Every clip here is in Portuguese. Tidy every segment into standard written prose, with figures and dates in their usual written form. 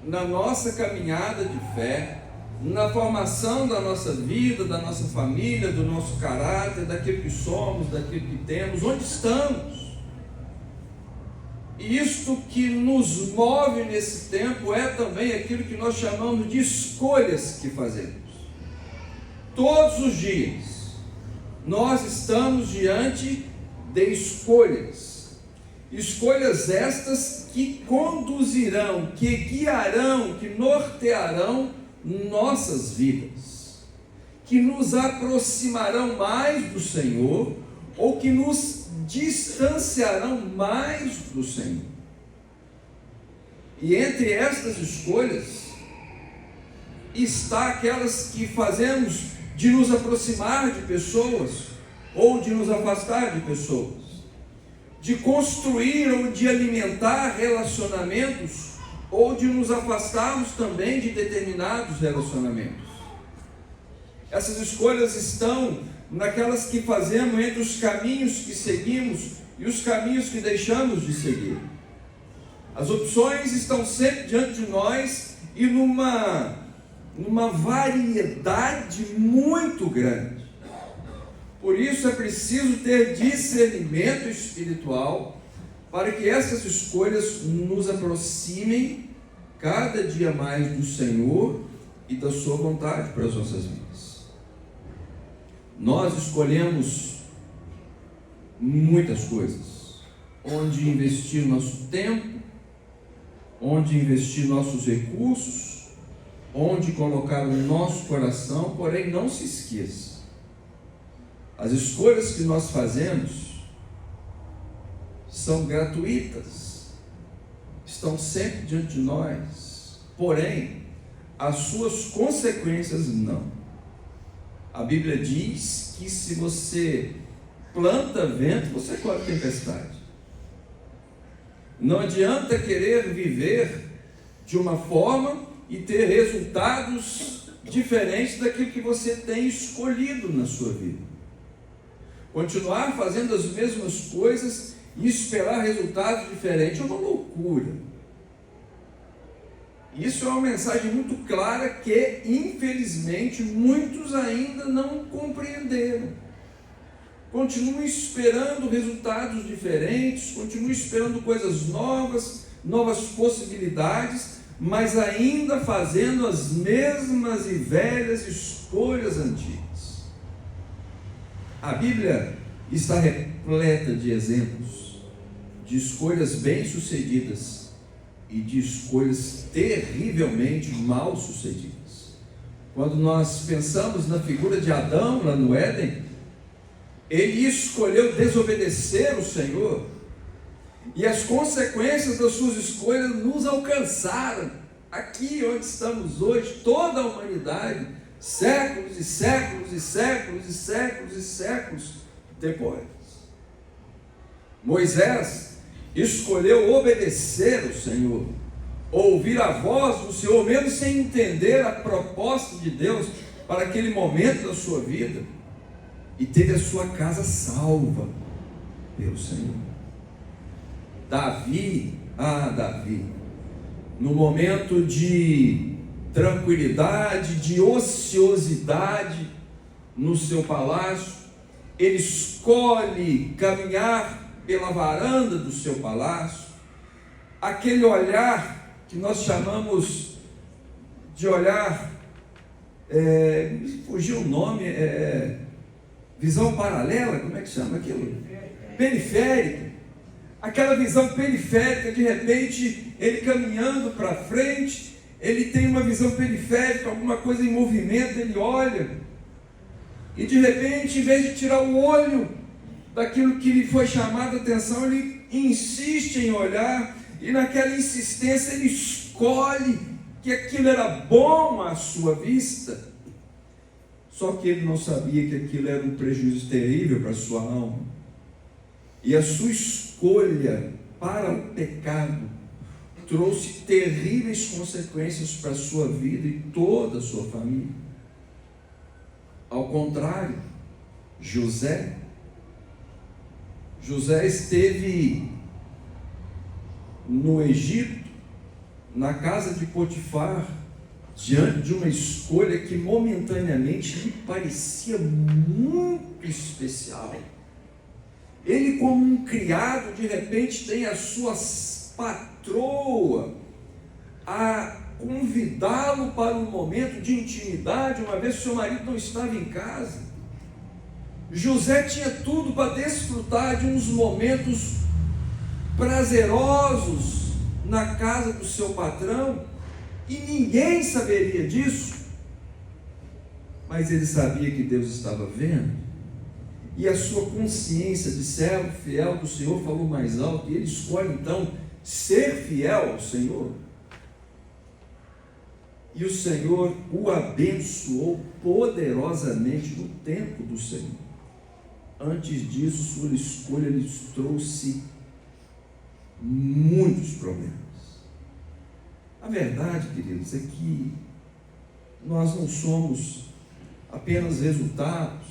na nossa caminhada de fé, na formação da nossa vida, da nossa família, do nosso caráter, daquilo que somos, daquilo que temos, onde estamos. E isto que nos move nesse tempo é também aquilo que nós chamamos de escolhas que fazemos. Todos os dias nós estamos diante de escolhas. Escolhas estas que conduzirão, que guiarão, que nortearão nossas vidas, que nos aproximarão mais do Senhor ou que nos distanciarão mais do Senhor. E entre estas escolhas está aquelas que fazemos de nos aproximar de pessoas ou de nos afastar de pessoas, de construir ou de alimentar relacionamentos ou de nos afastarmos também de determinados relacionamentos. Essas escolhas estão naquelas que fazemos entre os caminhos que seguimos e os caminhos que deixamos de seguir. As opções estão sempre diante de nós e numa variedade muito grande. Por isso é preciso ter discernimento espiritual para que essas escolhas nos aproximem cada dia mais do Senhor e da sua vontade para as nossas vidas. Nós escolhemos muitas coisas, onde investir nosso tempo, onde investir nossos recursos, onde colocar o nosso coração, porém não se esqueça, as escolhas que nós fazemos são gratuitas, estão sempre diante de nós, porém as suas consequências não. A Bíblia diz que se você planta vento, você colhe tempestade. Não adianta querer viver de uma forma e ter resultados diferentes daquilo que você tem escolhido na sua vida. Continuar fazendo as mesmas coisas e esperar resultados diferentes é uma loucura. Isso é uma mensagem muito clara que, infelizmente, muitos ainda não compreenderam. Continuam esperando resultados diferentes, continuam esperando coisas novas, novas possibilidades, mas ainda fazendo as mesmas e velhas escolhas antigas. A Bíblia está repleta de exemplos de escolhas bem-sucedidas e de escolhas terrivelmente mal-sucedidas. Quando nós pensamos na figura de Adão lá no Éden, ele escolheu desobedecer o Senhor, e as consequências das suas escolhas nos alcançaram aqui onde estamos hoje, toda a humanidade, séculos e séculos e séculos e séculos e séculos depois. Moisés escolheu obedecer ao Senhor, ouvir a voz do Senhor, mesmo sem entender a proposta de Deus para aquele momento da sua vida, e teve a sua casa salva pelo Senhor. Davi, no momento de tranquilidade, de ociosidade no seu palácio, ele escolhe caminhar pela varanda do seu palácio, aquele olhar que nós chamamos de olhar, fugiu o nome, visão paralela, como é que chama aquilo? Periférica. Aquela visão periférica, de repente, ele caminhando para frente, ele tem uma visão periférica, alguma coisa em movimento, ele olha, e de repente, em vez de tirar o olho daquilo que lhe foi chamado a atenção, ele insiste em olhar, e naquela insistência ele escolhe que aquilo era bom à sua vista, só que ele não sabia que aquilo era um prejuízo terrível para a sua alma, e a sua escolha para o pecado trouxe terríveis consequências para a sua vida e toda a sua família. Ao contrário, José esteve no Egito na casa de Potifar, diante de uma escolha que momentaneamente lhe parecia muito especial. Ele, como um criado, de repente tem a sua patroa a convidá-lo para um momento de intimidade, uma vez que seu marido não estava em casa. José tinha tudo para desfrutar de uns momentos prazerosos na casa do seu patrão, e ninguém saberia disso, mas ele sabia que Deus estava vendo, e a sua consciência de servo fiel do Senhor falou mais alto, e ele escolhe então ser fiel ao Senhor. E o Senhor o abençoou poderosamente no tempo do Senhor. Antes disso, sua escolha lhes trouxe muitos problemas. A verdade, queridos, é que nós não somos apenas resultados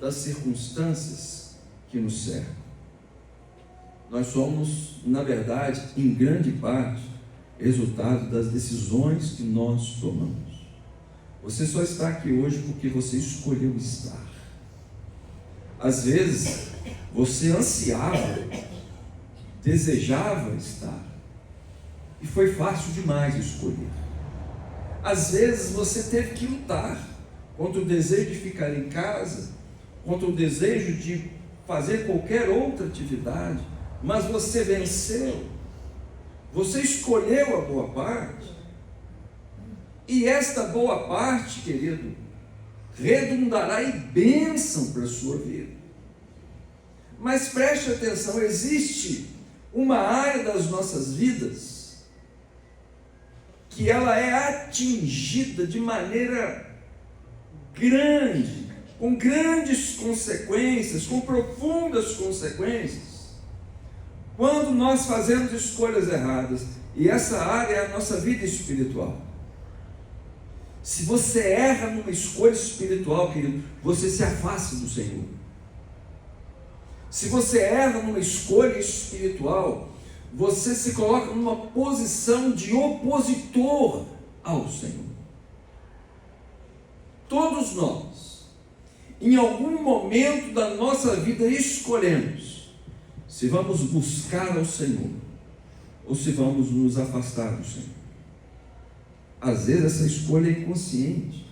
das circunstâncias que nos cercam. Nós somos, na verdade, em grande parte, resultado das decisões que nós tomamos. Você só está aqui hoje porque você escolheu estar. Às vezes, você ansiava, desejava estar, e foi fácil demais escolher. Às vezes, você teve que lutar contra o desejo de ficar em casa, contra o desejo de fazer qualquer outra atividade, mas você venceu. Você escolheu a boa parte, e esta boa parte, querido, redundará em bênção para a sua vida. Mas preste atenção, existe uma área das nossas vidas que ela é atingida de maneira grande, com grandes consequências, com profundas consequências, quando nós fazemos escolhas erradas, e essa área é a nossa vida espiritual. Se você erra numa escolha espiritual, querido, você se afasta do Senhor. Se você erra numa escolha espiritual, você se coloca numa posição de opositor ao Senhor. Todos nós, em algum momento da nossa vida, escolhemos se vamos buscar ao Senhor ou se vamos nos afastar do Senhor. Às vezes essa escolha é inconsciente.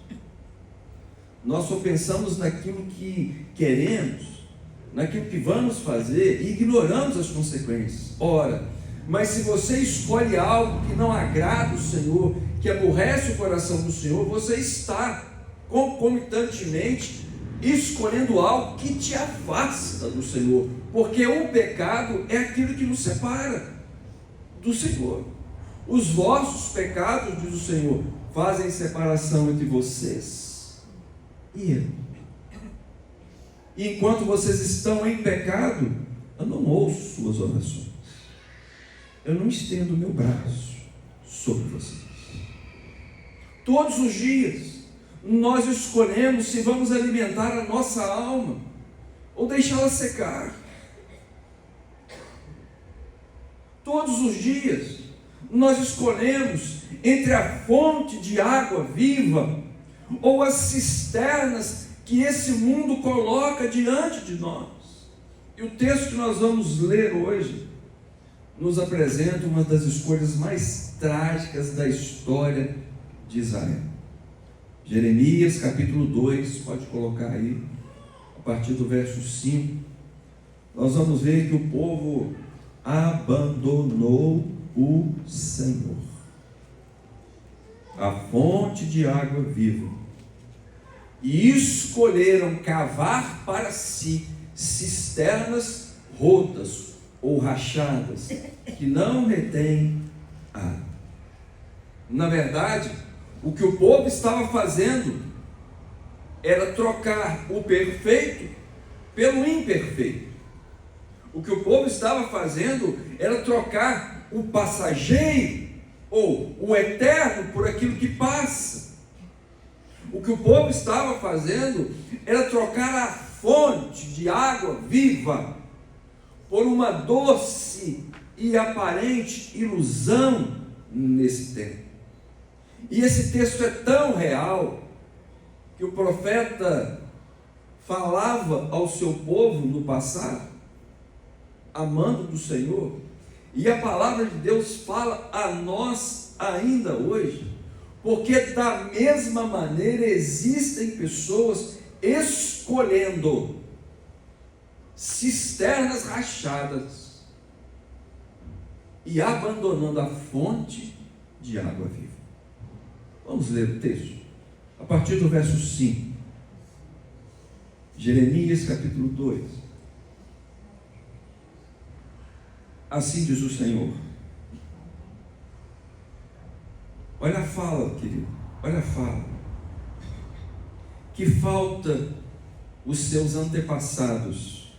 Nós só pensamos naquilo que queremos, naquilo que vamos fazer, e ignoramos as consequências. Ora, mas se você escolhe algo que não agrada o Senhor, que aborrece o coração do Senhor, você está concomitantemente escolhendo algo que te afasta do Senhor, porque o pecado é aquilo que nos separa do Senhor. Os vossos pecados, diz o Senhor, fazem separação entre vocês e eu. E enquanto vocês estão em pecado, eu não ouço suas orações, eu não estendo o meu braço sobre vocês. Todos os dias nós escolhemos se vamos alimentar a nossa alma ou deixá-la secar. Todos os dias nós escolhemos entre a fonte de água viva ou as cisternas que esse mundo coloca diante de nós. E o texto que nós vamos ler hoje nos apresenta uma das escolhas mais trágicas da história de Israel. Jeremias capítulo 2, pode colocar aí, a partir do verso 5, nós vamos ver que o povo abandonou o Senhor, a fonte de água viva, e escolheram cavar para si cisternas rotas ou rachadas, que não retêm água. Na verdade, o que o povo estava fazendo era trocar o perfeito pelo imperfeito. O que o povo estava fazendo era trocar o passageiro ou o eterno por aquilo que passa. O que o povo estava fazendo era trocar a fonte de água viva por uma doce e aparente ilusão nesse tempo. E esse texto é tão real que o profeta falava ao seu povo no passado, amando do Senhor, e a palavra de Deus fala a nós ainda hoje, porque da mesma maneira existem pessoas escolhendo cisternas rachadas e abandonando a fonte de água viva. Vamos ler o texto a partir do verso 5, Jeremias capítulo 2. Assim diz o Senhor. Olha a fala, querido, olha a fala. Que falta os seus antepassados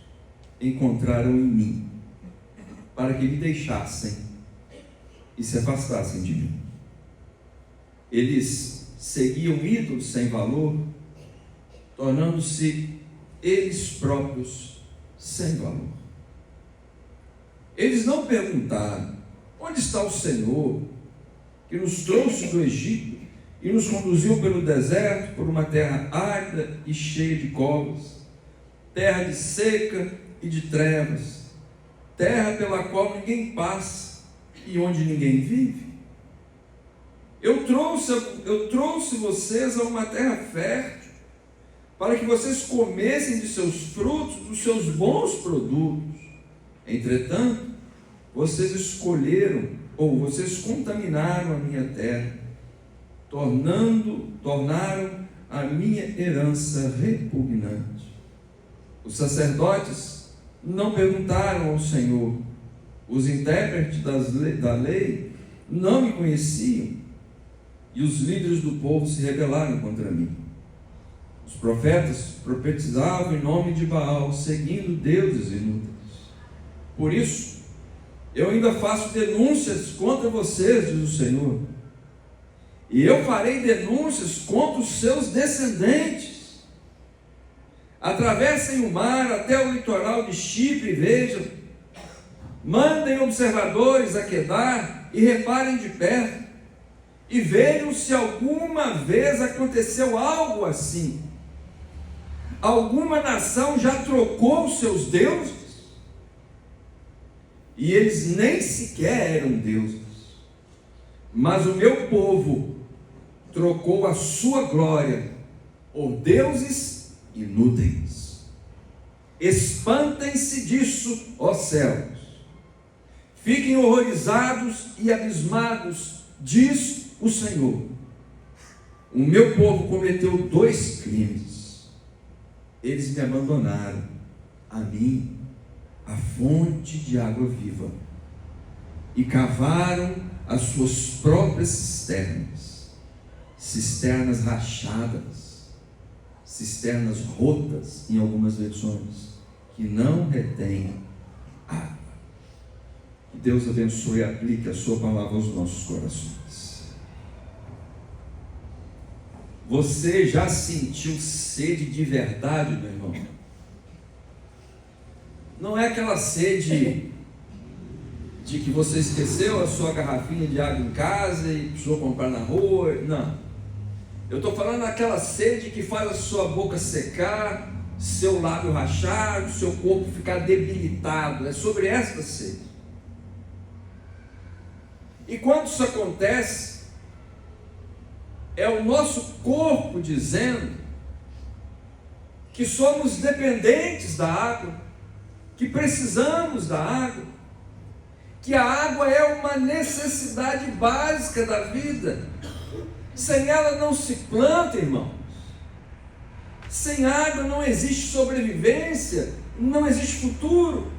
encontraram em mim, para que me deixassem e se afastassem de mim. Eles seguiam ídolos sem valor, tornando-se eles próprios sem valor. Eles não perguntaram: onde está o Senhor, que nos trouxe do Egito e nos conduziu pelo deserto, por uma terra árida e cheia de covas, terra de seca e de trevas, terra pela qual ninguém passa e onde ninguém vive? Eu trouxe vocês a uma terra fértil, para que vocês comessem de seus frutos, dos seus bons produtos. Entretanto, vocês vocês contaminaram a minha terra, tornaram a minha herança repugnante. Os sacerdotes não perguntaram ao Senhor, os intérpretes da lei não me conheciam, e os líderes do povo se rebelaram contra mim. Os profetas profetizavam em nome de Baal, seguindo deuses inúteis. Por isso, eu ainda faço denúncias contra vocês, diz o Senhor, e eu farei denúncias contra os seus descendentes. Atravessem o mar até o litoral de Chipre e vejam, mandem observadores a Quedar e reparem de perto, e vejam se alguma vez aconteceu algo assim. Alguma nação já trocou os seus deuses? E eles nem sequer eram deuses. Mas o meu povo trocou a sua glória por deuses inúteis. Espantem-se disso, ó céus. Fiquem horrorizados e abismados, diz o Senhor. O meu povo cometeu 2 crimes. Eles me abandonaram, a mim, a fonte de água viva, e cavaram as suas próprias cisternas rachadas, cisternas rotas em algumas versões, que não retêm água. Que Deus abençoe e aplique a sua palavra aos nossos corações. Você já sentiu sede de verdade, meu irmão? Não é aquela sede de que você esqueceu a sua garrafinha de água em casa e precisou comprar na rua. Não. Eu estou falando daquela sede que faz a sua boca secar, seu lábio rachar, o seu corpo ficar debilitado. É sobre esta sede. E quando isso acontece, é o nosso corpo dizendo que somos dependentes da água, que precisamos da água, que a água é uma necessidade básica da vida. Sem ela não se planta, irmãos. Sem água não existe sobrevivência, não existe futuro.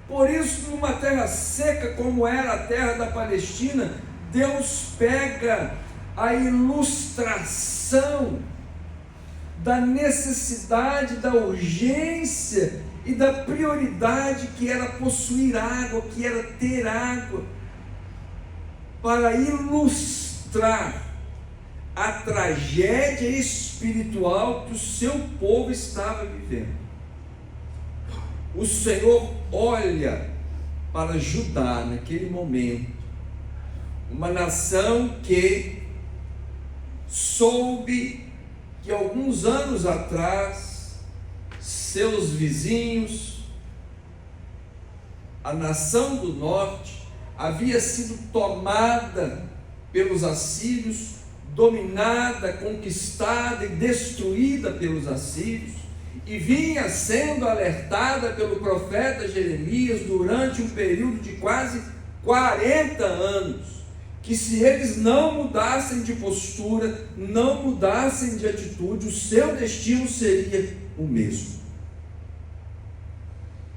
Por isso, numa terra seca como era a terra da Palestina, Deus pega a ilustração da necessidade, da urgência e da prioridade que era possuir água, que era ter água, para ilustrar a tragédia espiritual que o seu povo estava vivendo. O Senhor olha para Judá naquele momento, Uma nação que soube que alguns anos atrás seus vizinhos, a nação do norte, havia sido tomada pelos assírios, dominada, conquistada e destruída pelos assírios, e vinha sendo alertada pelo profeta Jeremias durante um período de quase 40 anos, que se eles não mudassem de postura, não mudassem de atitude, o seu destino seria o mesmo.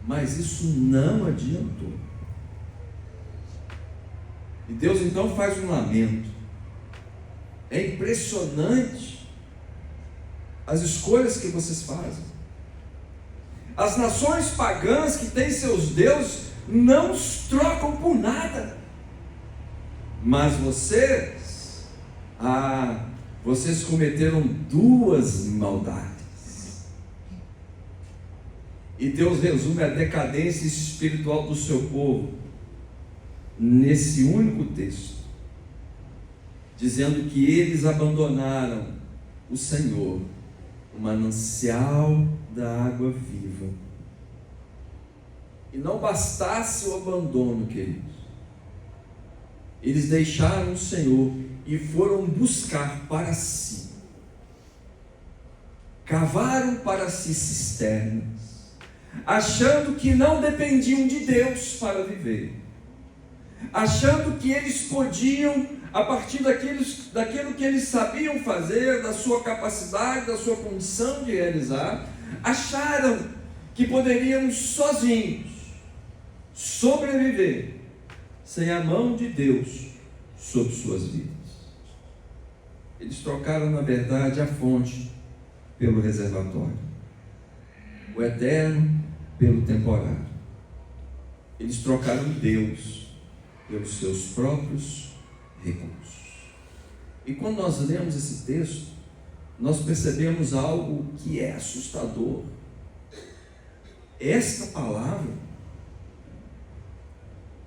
Mas isso não adiantou. E Deus então faz um lamento. É impressionante as escolhas que vocês fazem. As nações pagãs que têm seus deuses não os trocam por nada. Mas vocês cometeram duas maldades. E Deus resume a decadência espiritual do seu povo nesse único texto, dizendo que eles abandonaram o Senhor, o manancial da água viva. E não bastasse o abandono, queridos, eles deixaram o Senhor e foram buscar para si, cavaram para si cisternas, achando que não dependiam de Deus para viver, achando que eles podiam, a partir daquilo que eles sabiam fazer, da sua capacidade, da sua condição de realizar, acharam que poderiam sozinhos sobreviver sem a mão de Deus sobre suas vidas. Eles trocaram, na verdade, a fonte pelo reservatório, o eterno pelo temporário. Eles trocaram Deus pelos seus próprios recursos. E quando nós lemos esse texto, nós percebemos algo que é assustador. Esta palavra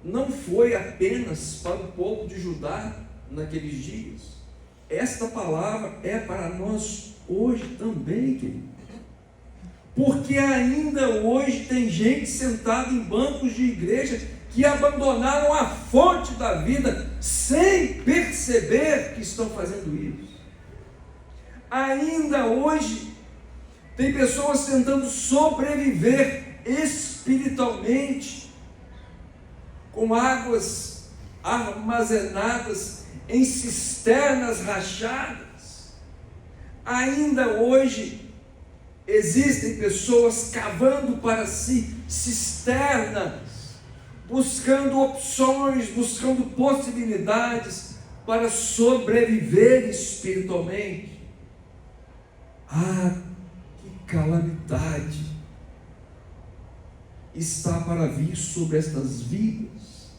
não foi apenas para o povo de Judá naqueles dias. Esta palavra é para nós hoje também, querido. Porque ainda hoje tem gente sentada em bancos de igreja que abandonaram a fonte da vida sem perceber que estão fazendo isso. Ainda hoje tem pessoas tentando sobreviver espiritualmente com águas armazenadas em cisternas rachadas. Ainda hoje existem pessoas cavando para si cisternas, buscando opções, buscando possibilidades para sobreviver espiritualmente. Ah, que calamidade está para vir sobre estas vidas,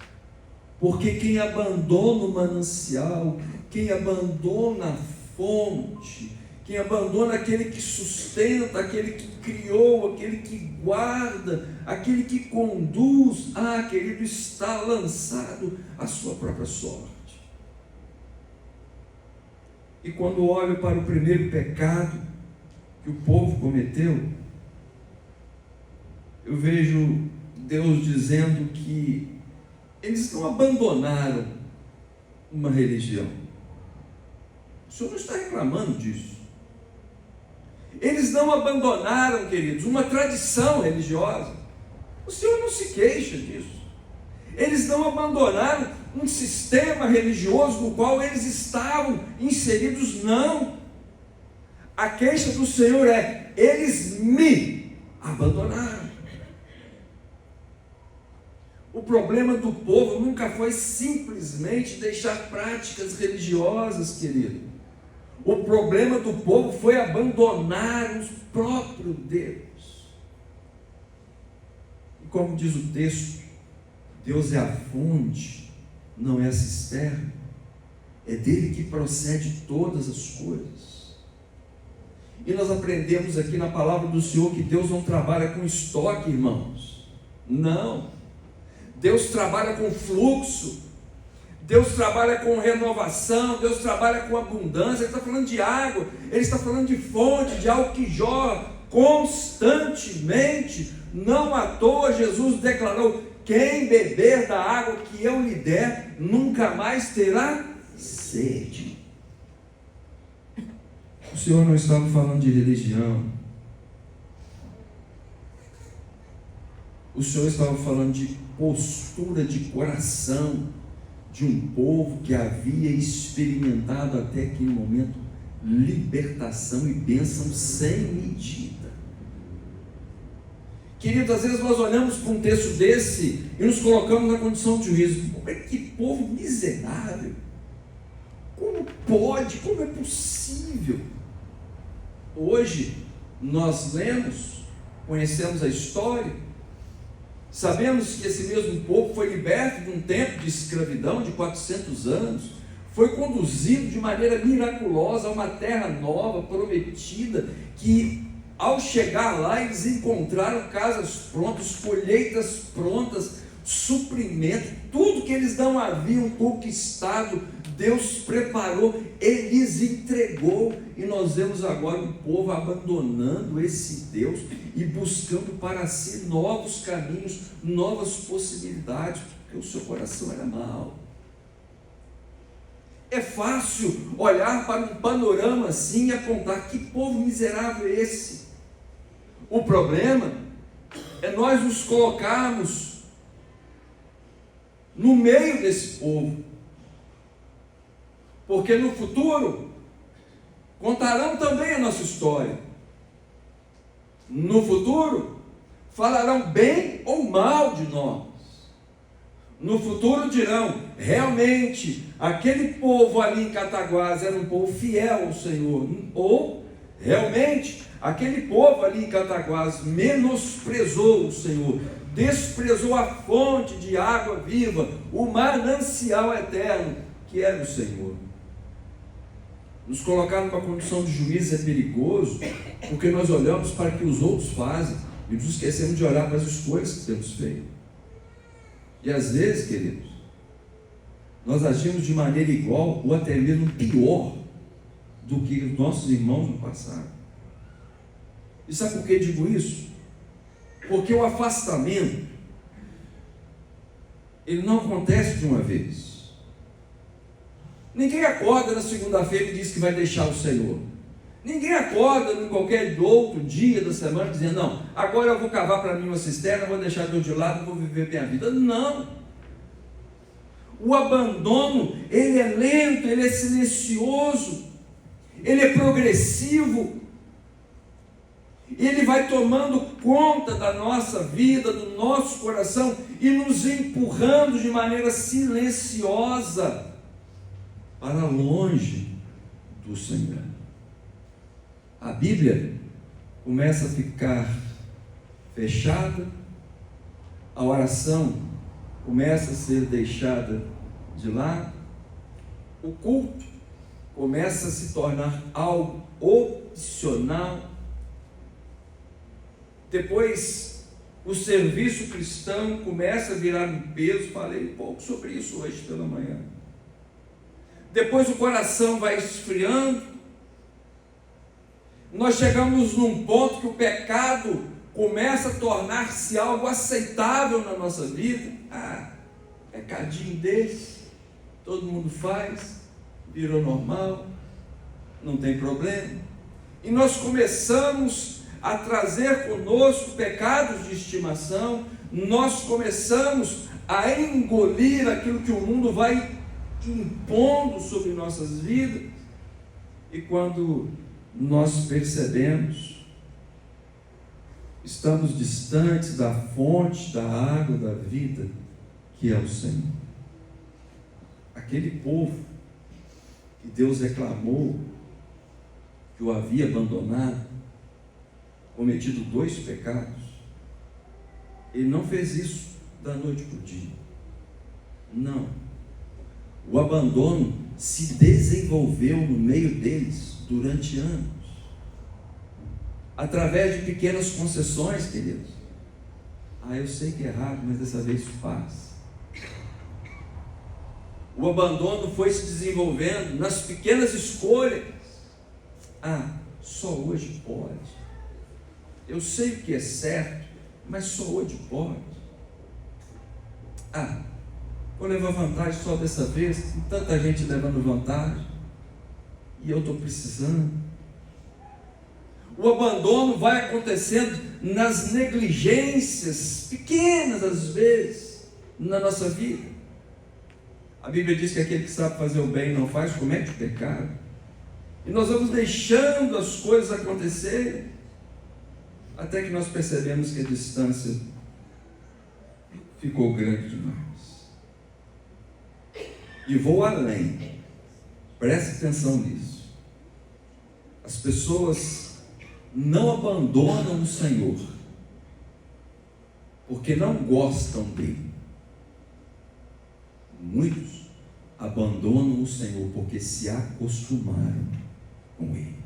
porque quem abandona o manancial, quem abandona a fonte, quem abandona aquele que sustenta, aquele que criou, aquele que guarda, aquele que conduz, querido, está lançado à sua própria sorte. E quando olho para o primeiro pecado que o povo cometeu, eu vejo Deus dizendo que eles não abandonaram uma religião. O Senhor não está reclamando disso. Eles não abandonaram, queridos, uma tradição religiosa. O Senhor não se queixa disso. Eles não abandonaram um sistema religioso no qual eles estavam inseridos, não. A queixa do Senhor é: eles me abandonaram. O problema do povo nunca foi simplesmente deixar práticas religiosas, querido. O problema do povo foi abandonar o próprio Deus. E como diz o texto, Deus é a fonte, não é a cisterna. É dele que procede todas as coisas. E nós aprendemos aqui na palavra do Senhor que Deus não trabalha com estoque, irmãos. Não. Deus trabalha com fluxo. Deus trabalha com renovação, Deus trabalha com abundância. Ele está falando de água, Ele está falando de fonte, de algo que jorra constantemente. Não à toa Jesus declarou: quem beber da água que eu lhe der, nunca mais terá sede. O Senhor não estava falando de religião. O Senhor estava falando de postura de coração de um povo que havia experimentado até aquele momento libertação e bênção sem medida. Queridos, às vezes nós olhamos para um texto desse e nos colocamos na condição de juízo. Como é que povo miserável? Como pode? Como é possível? Hoje nós lemos, conhecemos a história, sabemos que esse mesmo povo foi liberto de um tempo de escravidão de 400 anos, foi conduzido de maneira miraculosa a uma terra nova, prometida, que ao chegar lá eles encontraram casas prontas, colheitas prontas, suprimento, tudo que eles não haviam conquistado, Deus preparou, Ele lhes entregou. E nós vemos agora um povo abandonando esse Deus e buscando para si novos caminhos, novas possibilidades, porque o seu coração era mau. É fácil olhar para um panorama assim e apontar: que povo miserável é esse? O problema é nós nos colocarmos no meio desse povo, porque no futuro contarão também a nossa história. No futuro falarão bem ou mal de nós. No futuro dirão: realmente aquele povo ali em Cataguás era um povo fiel ao Senhor, ou realmente aquele povo ali em Cataguás menosprezou o Senhor, desprezou a fonte de água viva, o manancial eterno que era o Senhor. Nos colocar numa condição de juízo é perigoso, porque nós olhamos para o que os outros fazem e nos esquecemos de olhar para as escolhas que temos feito. E às vezes, queridos, nós agimos de maneira igual ou até mesmo pior do que os nossos irmãos no passado. E sabe por que eu digo isso? Porque o afastamento, ele não acontece de uma vez. Ninguém acorda na segunda-feira e diz que vai deixar o Senhor. Ninguém acorda em qualquer outro dia da semana dizendo: não, agora eu vou cavar para mim uma cisterna, vou deixar Deus de lado e vou viver minha vida. Não. O abandono, ele é lento, ele é silencioso, ele é progressivo. Ele vai tomando conta da nossa vida, do nosso coração e nos empurrando de maneira silenciosa para longe do Senhor. A Bíblia começa a ficar fechada, a oração começa a ser deixada de lado, o culto começa a se tornar algo opcional. Depois, o serviço cristão começa a virar um peso. Falei um pouco sobre isso hoje pela manhã. Depois o coração vai esfriando. Nós chegamos num ponto que o pecado começa a tornar-se algo aceitável na nossa vida. Pecadinho desse, todo mundo faz, virou normal, não tem problema. E nós começamos a trazer conosco pecados de estimação, nós começamos a engolir aquilo que o mundo vai impondo sobre nossas vidas, e quando nós percebemos, estamos distantes da fonte da água da vida, que é o Senhor. Aquele povo que Deus reclamou que o havia abandonado, cometido 2 pecados, ele não fez isso da noite para o dia. Não. O abandono se desenvolveu no meio deles durante anos, através de pequenas concessões, queridos. Eu sei que é errado, mas dessa vez faz. O abandono foi se desenvolvendo nas pequenas escolhas. Só hoje pode. Eu sei o que é certo, mas só hoje pode. Vou levar vantagem só dessa vez. Tem tanta gente levando vantagem e eu estou precisando. O abandono vai acontecendo nas negligências pequenas, às vezes, na nossa vida. A Bíblia diz que aquele que sabe fazer o bem e não faz, comete o pecado. E nós vamos deixando as coisas acontecerem, até que nós percebemos que a distância ficou grande demais. E vou além, preste atenção nisso. As pessoas não abandonam o Senhor porque não gostam dele. Muitos abandonam o Senhor porque se acostumaram com ele.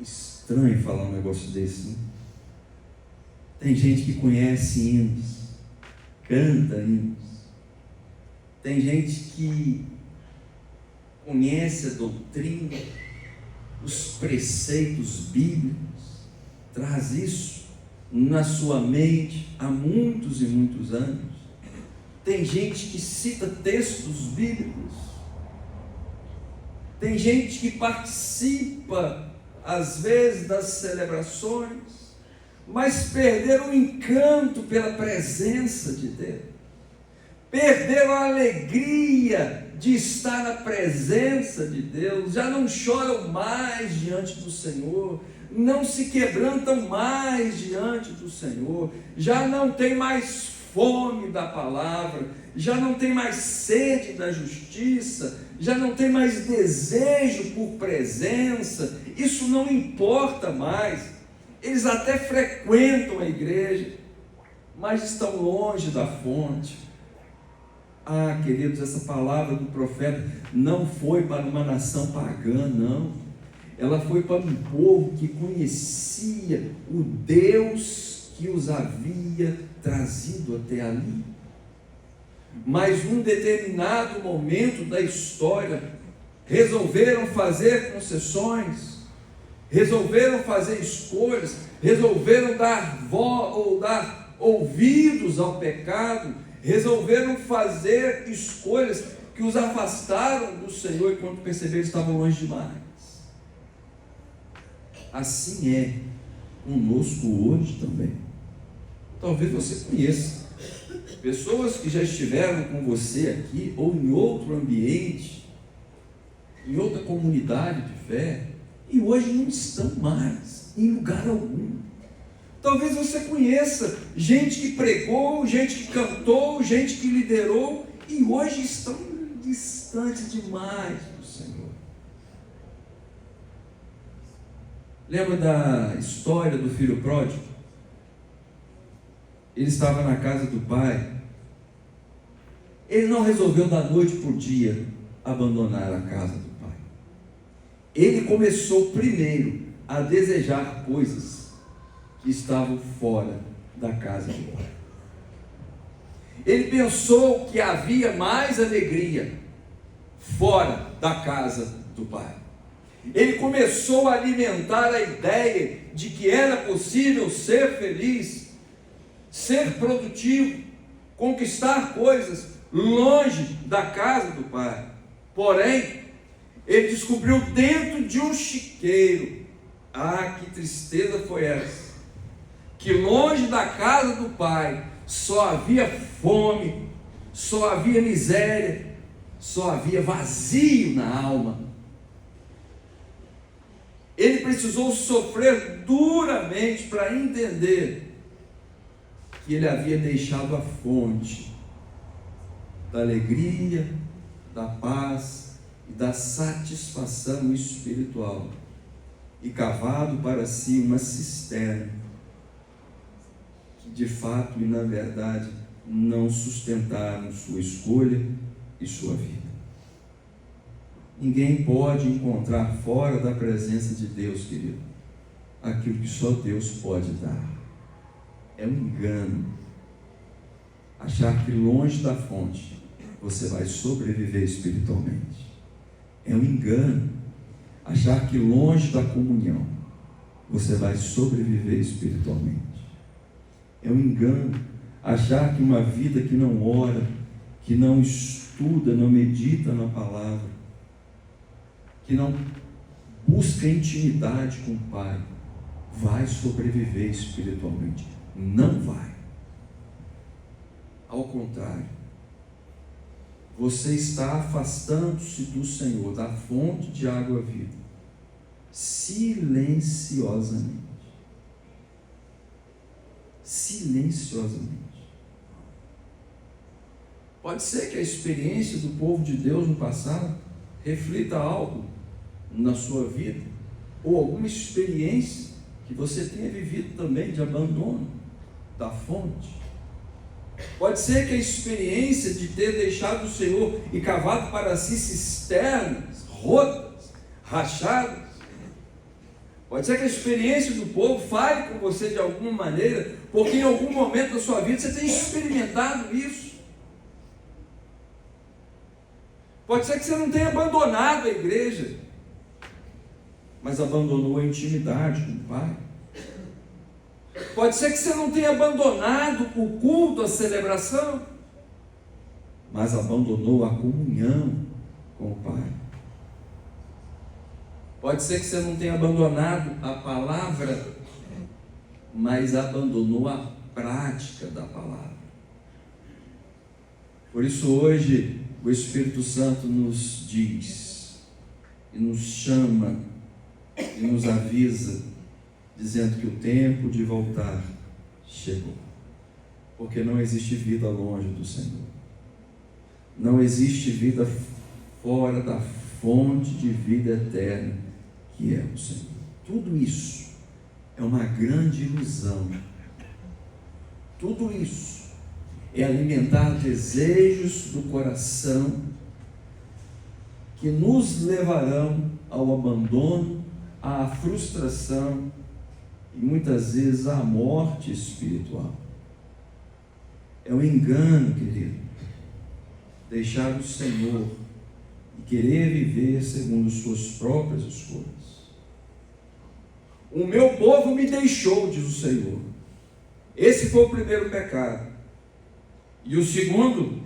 Estranho falar um negócio desse, né? Tem gente que conhece hinos, canta hinos. Tem gente que conhece a doutrina, os preceitos bíblicos, traz isso na sua mente há muitos e muitos anos. Tem gente que cita textos bíblicos. Tem gente que participa, às vezes, das celebrações, mas perderam o encanto pela presença de Deus. Perderam a alegria de estar na presença de Deus, já não choram mais diante do Senhor, não se quebrantam mais diante do Senhor, já não tem mais fome da palavra, já não tem mais sede da justiça, já não tem mais desejo por presença. Isso não importa mais. Eles até frequentam a igreja, mas estão longe da fonte. Queridos, essa palavra do profeta não foi para uma nação pagã, não. Ela foi para um povo que conhecia o Deus que os havia trazido até ali. Mas num determinado momento da história, resolveram fazer concessões, resolveram fazer escolhas, resolveram dar ouvidos ao pecado, resolveram fazer escolhas que os afastaram do Senhor, e quando perceberam estavam longe demais. Assim é conosco hoje também. Talvez você conheça pessoas que já estiveram com você aqui, ou em outro ambiente, em outra comunidade de fé, e hoje não estão mais em lugar algum. Talvez você conheça gente que pregou, gente que cantou, gente que liderou, e hoje estão distantes demais do Senhor. Lembra da história do filho pródigo? Ele estava na casa do pai. Ele não resolveu da noite para o dia abandonar a casa do pai. Ele começou primeiro a desejar coisas que estavam fora da casa do pai. Ele pensou que havia mais alegria fora da casa do pai. Ele começou a alimentar a ideia de que era possível ser feliz, ser produtivo, conquistar coisas longe da casa do pai. Porém, ele descobriu dentro de um chiqueiro, que tristeza foi essa, que longe da casa do pai só havia fome, só havia miséria, só havia vazio na alma. Ele precisou sofrer duramente para entender que ele havia deixado a fonte da alegria, da paz e da satisfação espiritual e cavado para si uma cisterna que de fato e na verdade não sustentaram sua escolha e sua vida. Ninguém pode encontrar fora da presença de Deus, querido, aquilo que só Deus pode dar. É um engano achar que longe da fonte você vai sobreviver espiritualmente. É um engano achar que longe da comunhão você vai sobreviver espiritualmente. É um engano achar que uma vida que não ora, que não estuda, não medita na palavra, que não busca intimidade com o Pai, vai sobreviver espiritualmente. Não vai. Ao contrário, você está afastando-se do Senhor, da fonte de água viva, silenciosamente. Silenciosamente. Pode ser que a experiência do povo de Deus no passado reflita algo na sua vida, ou alguma experiência que você tenha vivido também de abandono da fonte. Pode ser que a experiência de ter deixado o Senhor e cavado para si cisternas rotas, rachadas, pode ser que a experiência do povo fale com você de alguma maneira, porque em algum momento da sua vida você tem experimentado isso. Pode ser que você não tenha abandonado a igreja, mas abandonou a intimidade com o Pai. Pode ser que você não tenha abandonado o culto, a celebração, mas abandonou a comunhão com o Pai. Pode ser que você não tenha abandonado a palavra, mas abandonou a prática da palavra. Por isso hoje o Espírito Santo nos diz, e nos chama, e nos avisa, dizendo que o tempo de voltar chegou. Porque não existe vida longe do Senhor. Não existe vida fora da fonte de vida eterna, que é o Senhor. Tudo isso é uma grande ilusão. Tudo isso é alimentar desejos do coração que nos levarão ao abandono, à frustração e muitas vezes à morte espiritual. É um engano, querido, deixar o Senhor e querer viver segundo suas próprias escolhas. O meu povo me deixou, diz o Senhor. Esse foi o primeiro pecado. E o segundo,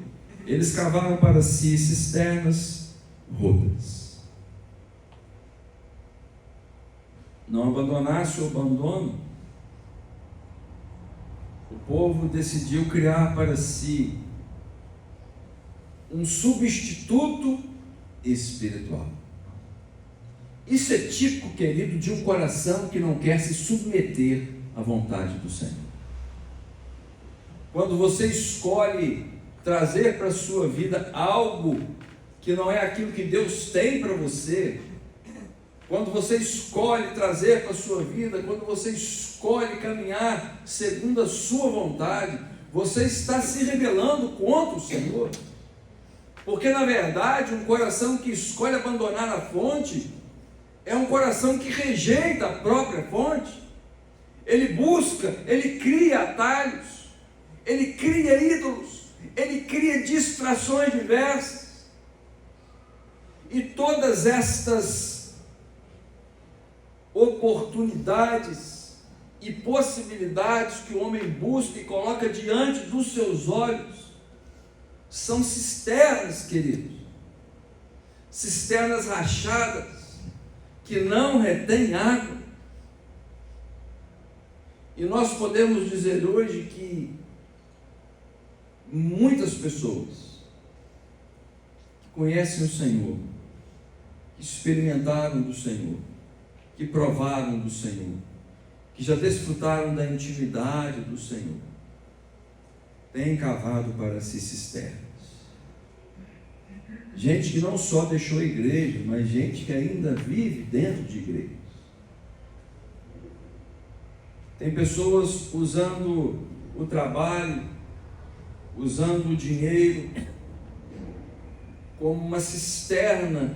eles cavaram para si cisternas rotas. Não abandonasse o abandono, o povo decidiu criar para si um substituto espiritual. Isso é típico, querido, de um coração que não quer se submeter à vontade do Senhor. Quando você escolhe trazer para a sua vida algo que não é aquilo que Deus tem para você, quando você escolhe trazer para a sua vida, quando você escolhe caminhar segundo a sua vontade, você está se rebelando contra o Senhor. Porque na verdade um coração que escolhe abandonar a fonte é um coração que rejeita a própria fonte. Ele busca, ele cria atalhos, ele cria ídolos, ele cria distrações diversas. E todas estas oportunidades e possibilidades que o homem busca e coloca diante dos seus olhos são cisternas, queridos, cisternas rachadas que não retêm água. E nós podemos dizer hoje que muitas pessoas que conhecem o Senhor, que experimentaram do Senhor, que provaram do Senhor, que já desfrutaram da intimidade do Senhor, têm cavado para si cisternas. Gente que não só deixou a igreja, mas gente que ainda vive dentro de igrejas. Tem pessoas usando o trabalho, usando o dinheiro como uma cisterna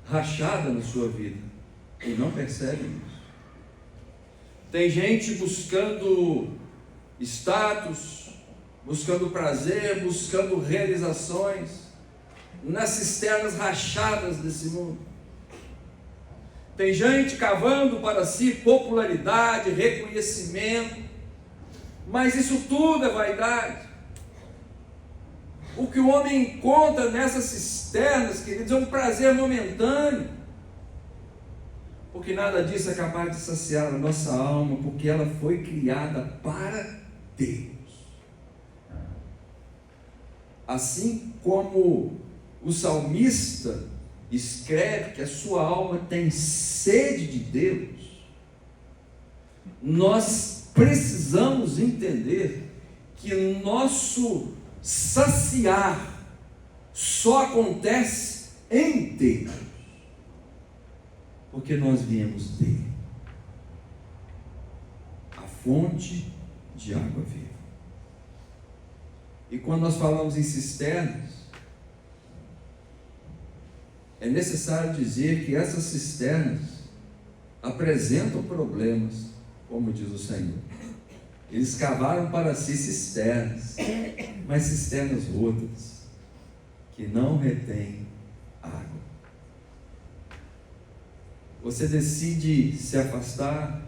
rachada na sua vida e não percebem isso. Tem gente buscando status, buscando prazer, buscando realizações, nas cisternas rachadas desse mundo. Tem gente cavando para si popularidade, reconhecimento, mas isso tudo é vaidade. O que o homem encontra nessas cisternas, queridos, é um prazer momentâneo, porque nada disso é capaz de saciar a nossa alma, porque ela foi criada para Deus. Assim como o salmista escreve que a sua alma tem sede de Deus, nós precisamos entender que o nosso saciar só acontece em Deus, porque nós viemos dele, a fonte de água viva. E quando nós falamos em cisternas, é necessário dizer que essas cisternas apresentam problemas, como diz o Senhor. Eles cavaram para si cisternas, mas cisternas rotas, que não retêm água. Você decide se afastar,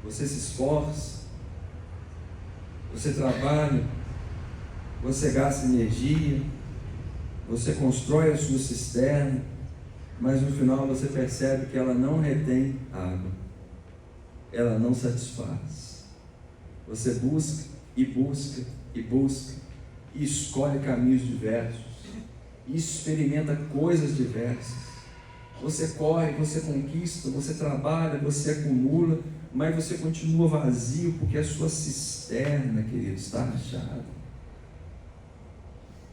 você se esforça, você trabalha, você gasta energia, você constrói a sua cisterna, mas no final você percebe que ela não retém água, ela não satisfaz. Você busca e busca e busca, e escolhe caminhos diversos, e experimenta coisas diversas. Você corre, você conquista, você trabalha, você acumula, mas você continua vazio, porque a sua cisterna, querido, está rachada.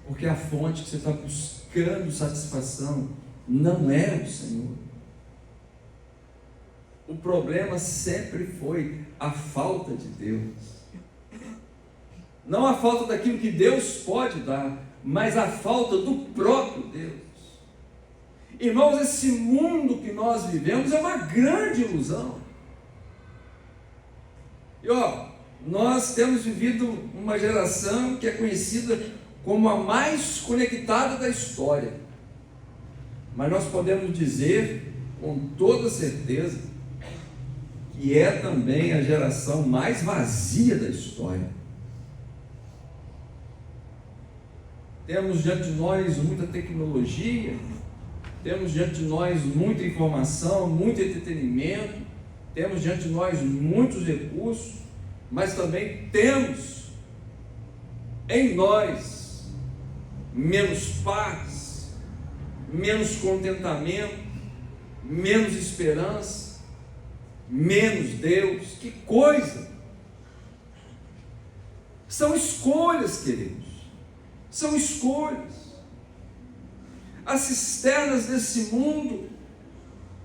Porque a fonte que você está buscando satisfação não é o Senhor. O problema sempre foi a falta de Deus. Não a falta daquilo que Deus pode dar, mas a falta do próprio Deus. Irmãos, esse mundo que nós vivemos é uma grande ilusão. E nós temos vivido uma geração que é conhecida como a mais conectada da história, mas nós podemos dizer com toda certeza que é também a geração mais vazia da história. Temos diante de nós muita tecnologia, temos diante de nós muita informação, muito entretenimento, temos diante de nós muitos recursos, mas também temos em nós menos paz, menos contentamento, menos esperança, menos Deus. Que coisa! São escolhas, queridos, são escolhas. As cisternas desse mundo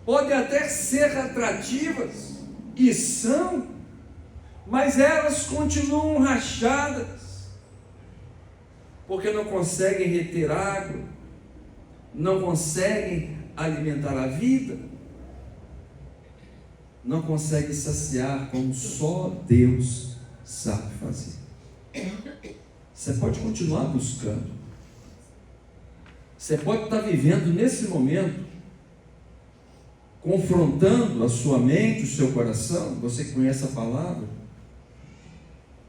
podem até ser atrativas, e são, mas elas continuam rachadas, porque não conseguem reter água, não conseguem alimentar a vida, não conseguem saciar como só Deus sabe fazer. Você pode continuar buscando, você pode estar vivendo nesse momento, confrontando a sua mente, o seu coração, você que conhece a palavra.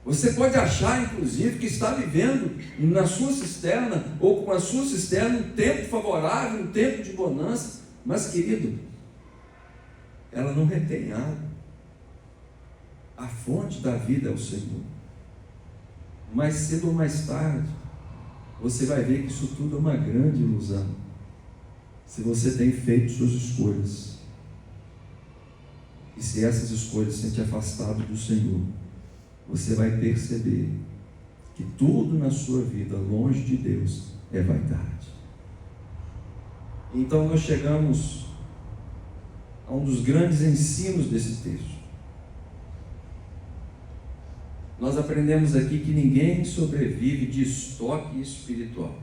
Você pode achar, inclusive, que está vivendo na sua cisterna, ou com a sua cisterna, um tempo favorável, um tempo de bonança, mas, querido, ela não retém água. A fonte da vida é o Senhor. Mais cedo ou mais tarde, você vai ver que isso tudo é uma grande ilusão, se você tem feito suas escolhas, e se essas escolhas têm te afastado do Senhor, você vai perceber que tudo na sua vida, longe de Deus, é vaidade. Então nós chegamos a um dos grandes ensinos desse texto. Nós aprendemos aqui que ninguém sobrevive de estoque espiritual.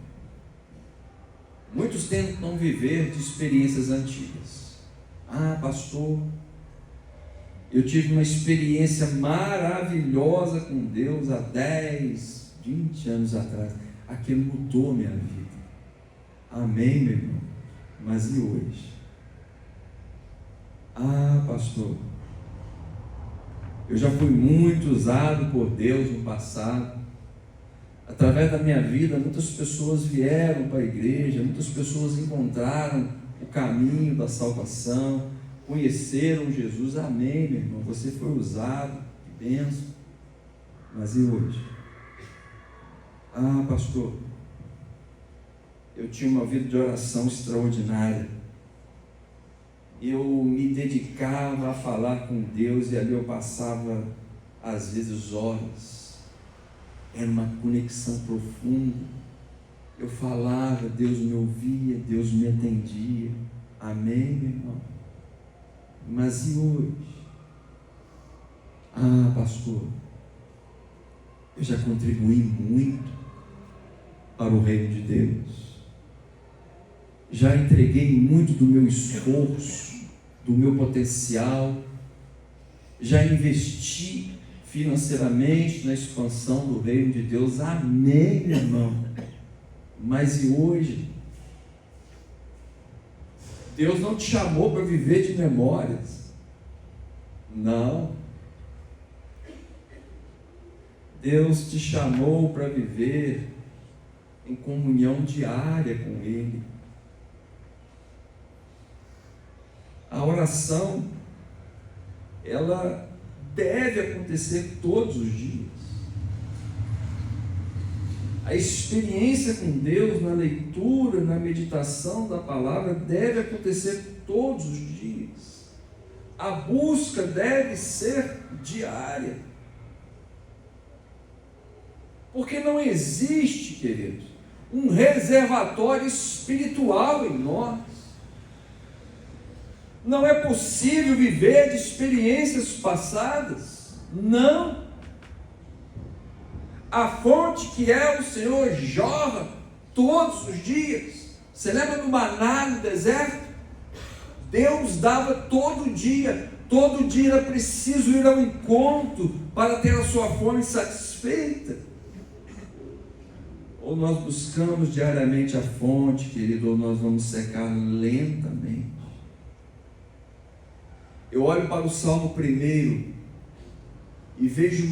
Muitos tentam viver de experiências antigas. Ah, pastor, eu tive uma experiência maravilhosa com Deus há 10, 20 anos atrás. Aquilo mudou minha vida. Amém, meu irmão? Mas e hoje? Ah, pastor, eu já fui muito usado por Deus no passado. Através da minha vida, muitas pessoas vieram para a igreja, muitas pessoas encontraram o caminho da salvação, conheceram Jesus. Amém, meu irmão? Você foi usado, que bênção. Mas e hoje? Ah, pastor, eu tinha uma vida de oração extraordinária. Eu me dedicava a falar com Deus e ali eu passava, às vezes, horas. Era uma conexão profunda. Eu falava, Deus me ouvia, Deus me atendia. Amém, meu irmão? Mas e hoje? Ah, pastor, eu já contribuí muito para o reino de Deus. Já entreguei muito do meu esforço, do meu potencial. Já investi financeiramente na expansão do reino de Deus. Amém, meu irmão? Mas e hoje? Deus não te chamou para viver de memórias. Não. Deus te chamou para viver em comunhão diária com Ele. A oração, ela deve acontecer todos os dias. A experiência com Deus na leitura, na meditação da palavra deve acontecer todos os dias. A busca deve ser diária. Porque não existe, queridos, um reservatório espiritual em nós. Não é possível viver de experiências passadas. Não. A fonte que é o Senhor jorra todos os dias. Você lembra do maná no deserto? Deus dava todo dia. Todo dia era preciso ir ao encontro para ter a sua fome satisfeita. Ou nós buscamos diariamente a fonte, querido, ou nós vamos secar lentamente. Eu olho para o Salmo 1 e vejo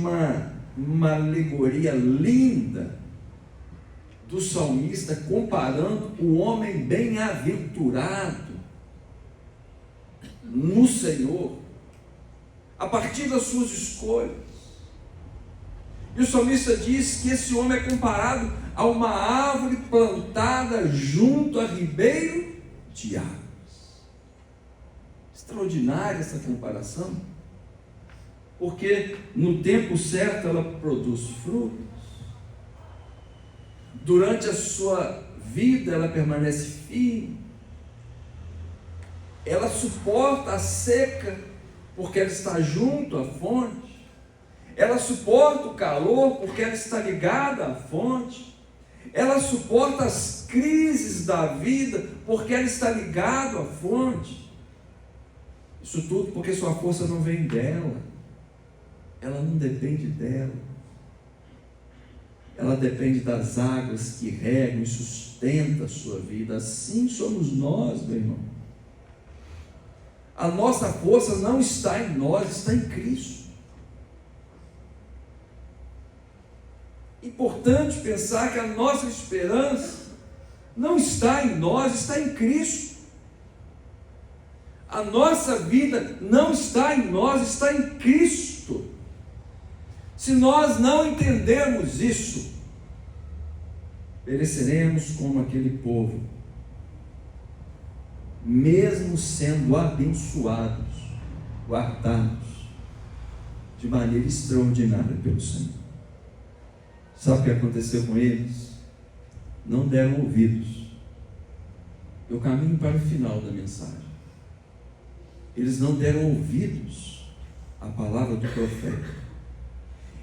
uma alegoria linda do salmista comparando o homem bem-aventurado no Senhor, a partir das suas escolhas. E o salmista diz que esse homem é comparado a uma árvore plantada junto a ribeiro de água. Extraordinária essa comparação, porque no tempo certo ela produz frutos, durante a sua vida ela permanece firme, ela suporta a seca, porque ela está junto à fonte, ela suporta o calor, porque ela está ligada à fonte, ela suporta as crises da vida, porque ela está ligada à fonte. Isso tudo porque sua força não vem dela, ela não depende dela, ela depende das águas que regam e sustentam a sua vida. Assim somos nós, meu irmão. A nossa força não está em nós, está em Cristo. Importante pensar que a nossa esperança não está em nós, está em Cristo. A nossa vida não está em nós, está em Cristo. Se nós não entendermos isso, pereceremos como aquele povo, mesmo sendo abençoados, guardados de maneira extraordinária pelo Senhor. Sabe o que aconteceu com eles? Não deram ouvidos. Eu caminho para o final da mensagem. Eles não deram ouvidos à palavra do profeta.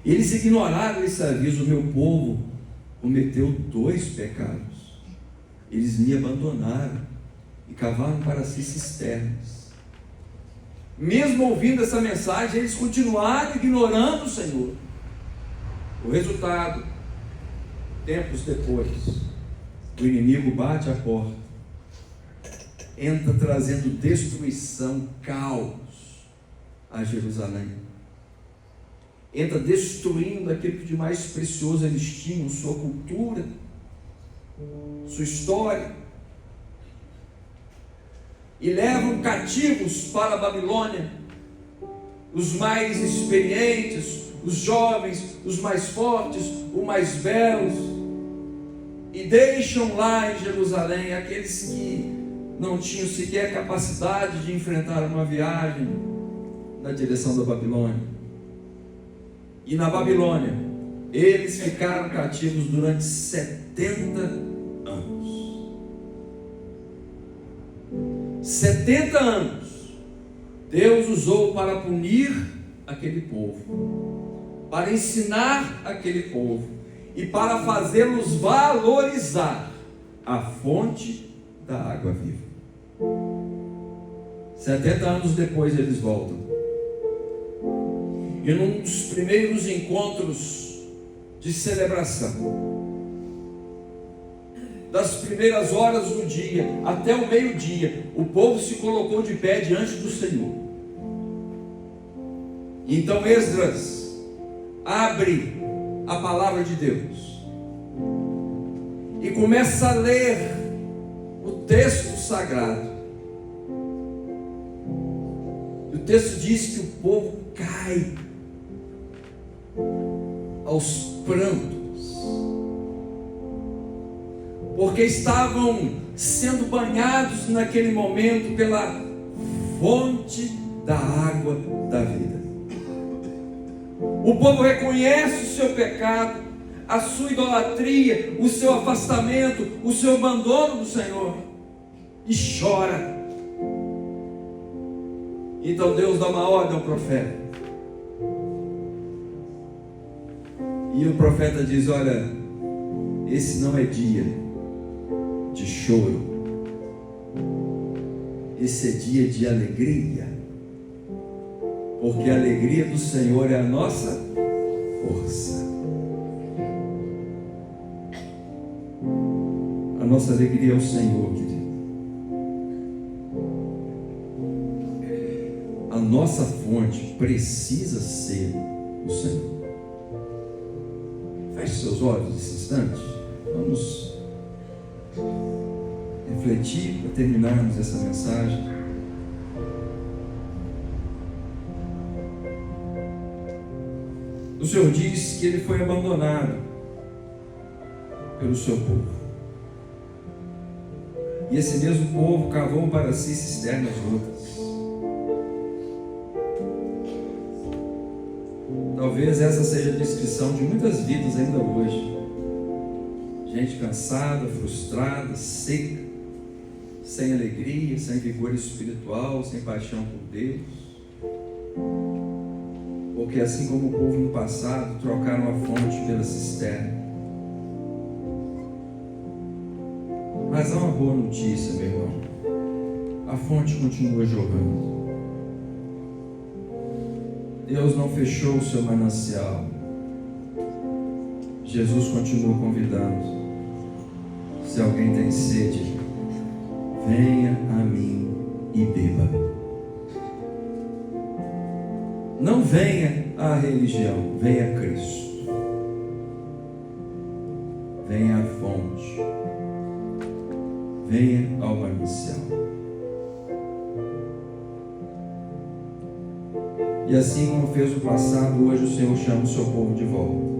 Eles ignoraram esse aviso. O meu povo cometeu 2 pecados. Eles me abandonaram e cavaram para si cisternas. Mesmo ouvindo essa mensagem, eles continuaram ignorando o Senhor. O resultado, tempos depois, o inimigo bate a porta, entra trazendo destruição, caos a Jerusalém. Entra destruindo aquilo que de mais precioso eles tinham, sua cultura, sua história. E levam cativos para a Babilônia os mais experientes, os jovens, os mais fortes, os mais belos, e deixam lá em Jerusalém aqueles que não tinham sequer capacidade de enfrentar uma viagem na direção da Babilônia. E na Babilônia eles ficaram cativos durante 70 anos. 70 anos Deus usou para punir aquele povo, para ensinar aquele povo e para fazê-los valorizar a fonte da água viva. 70 anos depois eles voltam. E num dos primeiros encontros de celebração, das primeiras horas do dia até o meio-dia, o povo se colocou de pé diante do Senhor. Então Esdras abre a palavra de Deus e começa a ler o texto sagrado. E o texto diz que o povo cai aos prantos, porque estavam sendo banhados naquele momento pela fonte da água da vida. O povo reconhece o seu pecado, a sua idolatria, o seu afastamento, o seu abandono do Senhor, e chora. Então Deus dá uma ordem ao profeta, e o profeta diz: olha, esse não é dia de choro, esse é dia de alegria, porque a alegria do Senhor é a nossa força. A nossa alegria é o Senhor, querido. A nossa fonte precisa ser o Senhor. Feche seus olhos nesse instante. Vamos refletir para terminarmos essa mensagem. O Senhor diz que ele foi abandonado pelo seu povo. E esse mesmo povo cavou para si cisternas rotas. Talvez essa seja a descrição de muitas vidas ainda hoje. Gente cansada, frustrada, seca, sem alegria, sem vigor espiritual, sem paixão por Deus. Porque assim como o povo no passado trocaram a fonte pela cisterna. Mas há uma boa notícia, meu irmão. A fonte continua jorrando. Deus não fechou o seu manancial. Jesus continua convidando. Se alguém tem sede, venha a mim e beba. Não venha à religião, venha a Cristo. Venha à fonte. Venha ao manancial. E assim como fez o passado, hoje o Senhor chama o seu povo de volta.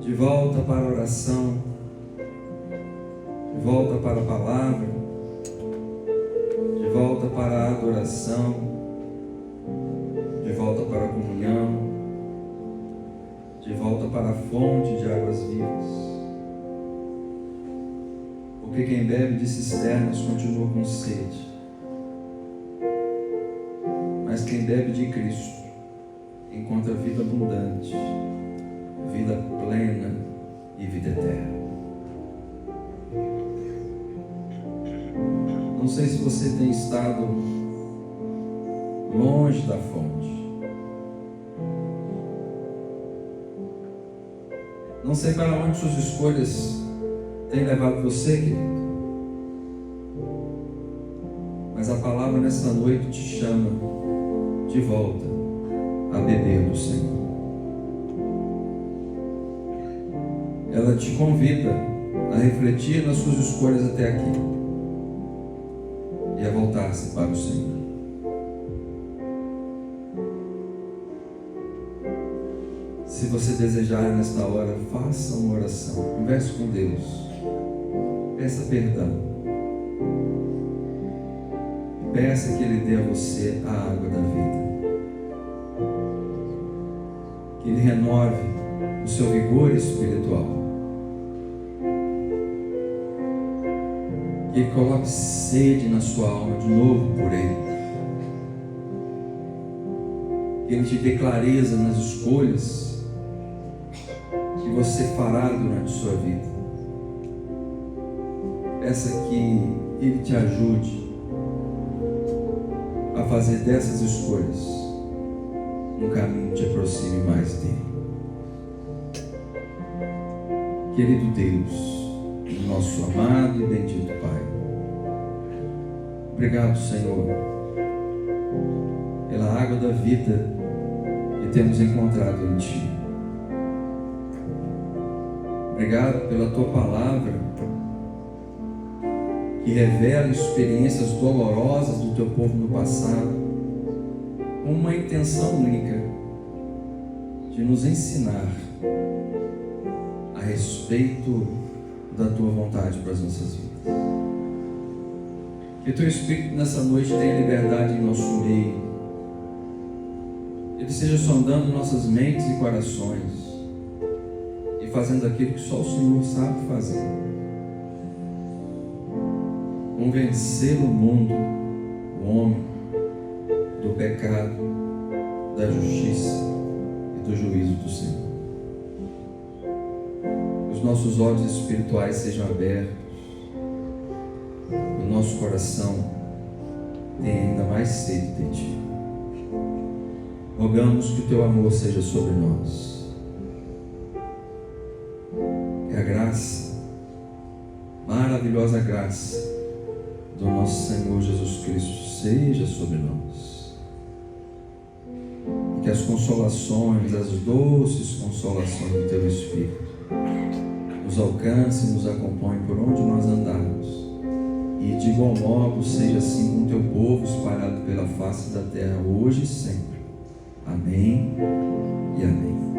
De volta para a oração, de volta para a palavra, de volta para a adoração, de volta para a comunhão, de volta para a fonte de águas vivas. Porque quem bebe de cisternas continua com sede. Mas quem bebe de Cristo encontra vida abundante, vida plena e vida eterna. Não sei se você tem estado longe da fonte. Não sei para onde suas escolhas têm levado você, querido. Mas a palavra nessa noite te chama de volta a beber do Senhor. Ela te convida a refletir nas suas escolhas até aqui e a voltar-se para o Senhor. Se você desejar nesta hora, faça uma oração, converse com Deus, peça perdão, peça que Ele dê a você a água da vida, que Ele renove o seu vigor espiritual, que Ele coloque sede na sua alma de novo por Ele, que Ele te dê clareza nas escolhas que você fará durante sua vida. Peça que Ele te ajude a fazer dessas escolhas um caminho que te aproxime mais dele. Querido Deus, nosso amado e bendito Pai, obrigado, Senhor, pela água da vida que temos encontrado em Ti. Obrigado pela Tua palavra que revela experiências dolorosas do Teu povo no passado, com uma intenção única de nos ensinar a respeito da Tua vontade para as nossas vidas. Que Teu Espírito nessa noite tenha liberdade em nosso meio, Ele seja sondando nossas mentes e corações e fazendo aquilo que só o Senhor sabe fazer. Convencer o mundo, o homem, do pecado, da justiça e do juízo do Senhor. Que os nossos olhos espirituais sejam abertos, o nosso coração tenha ainda mais sede de Ti. Rogamos que o Teu amor seja sobre nós. Que a graça, maravilhosa graça do nosso Senhor Jesus Cristo seja sobre nós. E que as consolações, as doces consolações do Teu Espírito nos alcance e nos acompanhe por onde nós andarmos. E de igual modo seja assim com o Teu povo espalhado pela face da terra, hoje e sempre. Amém e amém.